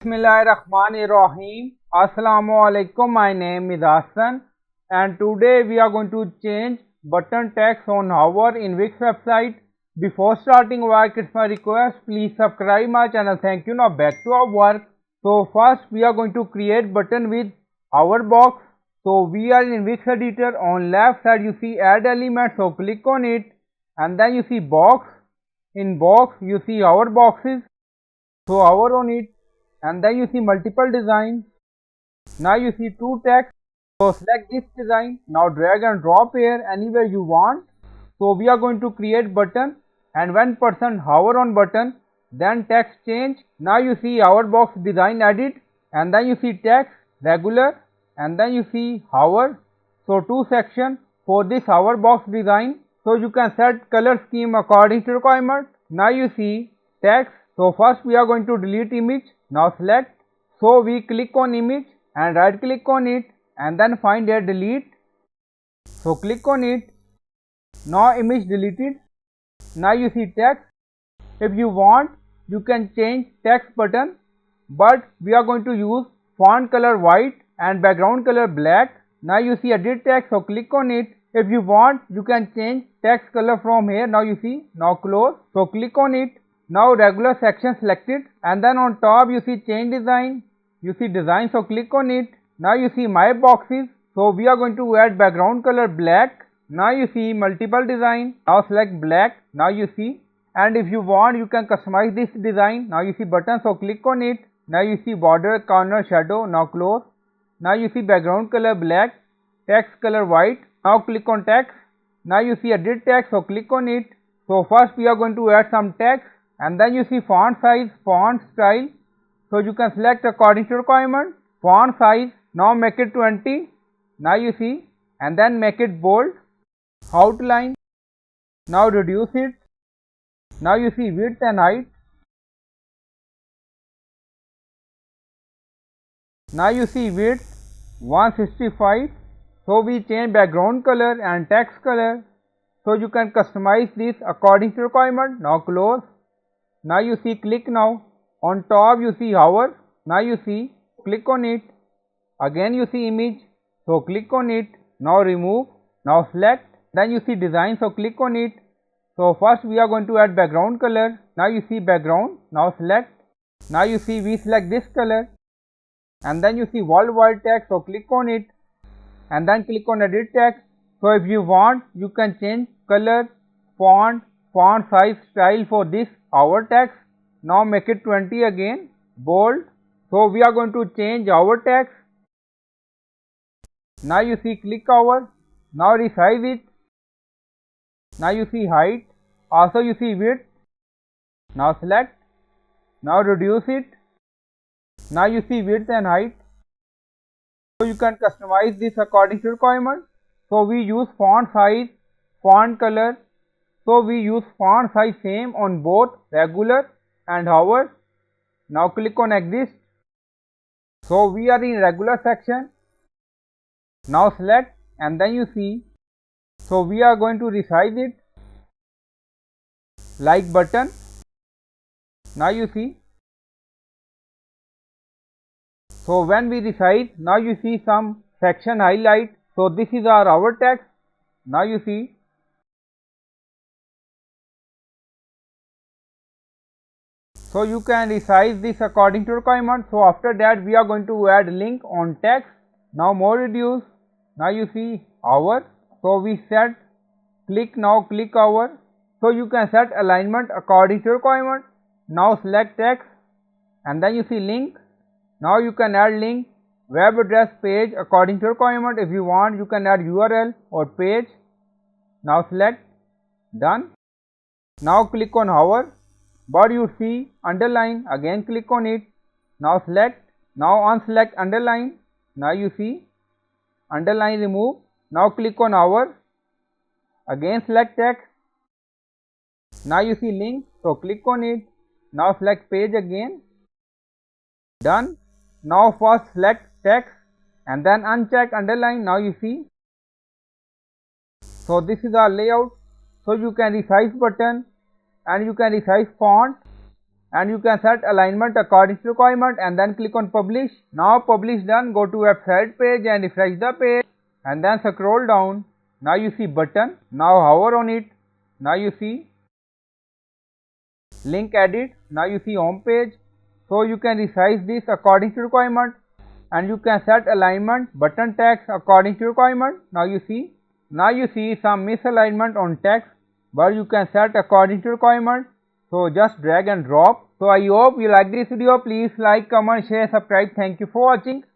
Bismillahirrahmanirrahim. Assalamu alaikum. My name is Hassan and today we are going to change button text on hover in Wix website. Before starting work, it's my request, please subscribe my channel. Thank you. Now back to our work. So first we are going to create button with hover box. So we are in Wix editor. On left side you see add element, so click on it and then you see box. In box you see hover boxes, so hover on it and then you see multiple design. Now you see two text, so select this design. Now drag and drop here anywhere you want. So we are going to create button and when person hover on button then text change. Now you see hover box design edit and then you see text regular and then you see hover. So two section for this hover box design. So you can set color scheme according to requirement. Now you see text. So first we are going to delete image. Now select. So we click on image and right click on it and then find here delete. So click on it. Now image deleted. Now you see text. If you want you can change text button, but we are going to use font color white and background color black. Now you see edit text, so click on it. If you want you can change text color from here. Now you see, now close, so click on it. Now regular section selected and then on top you see change design. You see design, so click on it. Now you see my boxes, so we are going to add background color black. Now you see multiple design. Now select black. Now you see, and if you want you can customize this design. Now you see button, so click on it. Now you see border, corner, shadow. Now close. Now you see background color black, text color white. Now click on text. Now you see edit text, so click on it. So first we are going to add some text and then you see font size, font style. So you can select according to requirement. Font size, now make it 20. Now you see, and then make it bold. Outline, now reduce it. Now you see width and height. Now you see width 165. So we change background color and text color. So you can customize this according to requirement. Now close. Now you see click now. On top you see hover. Now you see click on it. Again you see image. So click on it. Now remove. Now select. Then you see design. So click on it. So first we are going to add background color. Now you see background. Now select. Now you see we select this color. And then you see worldwide text. So click on it. And then click on edit text. So if you want you can change color, font, font size, style for this our text. Now make it 20 again, bold. So we are going to change our text. Now you see click over. Now resize it. Now you see height. Also you see width. Now select. Now reduce it. Now you see width and height. So you can customize this according to requirement. So we use font size, font color. So we use font size same on both regular and hover. Now click on exist. So we are in regular section. Now select and then you see. So we are going to resize it like button. Now you see. So when we resize, now you see some section highlight. So this is our text. Now you see. So you can resize this according to requirement. So after that we are going to add link on text. Now more reduce. Now you see hover. So we set click, now click over. So you can set alignment according to requirement. Now select text and then you see link. Now you can add link, web address, page according to requirement. If you want you can add URL or page. Now select, done. Now click on hover. But you see underline, again click on it. Now select, now unselect underline. Now you see underline remove. Now click on hover. Again select text. Now you see link, so click on it. Now select page again. Done. Now first select text and then uncheck underline. Now you see. So this is our layout. So you can resize button and you can resize font and you can set alignment according to requirement and then click on publish. Now publish done, go to website page and refresh the page and then scroll down. Now you see button, now hover on it. Now you see link edit, now you see home page. So you can resize this according to requirement and you can set alignment button text according to requirement. Now you see some misalignment on text, but you can set according to requirement. So just drag and drop. So I hope you like this video. Please like, comment, share, subscribe. Thank you for watching.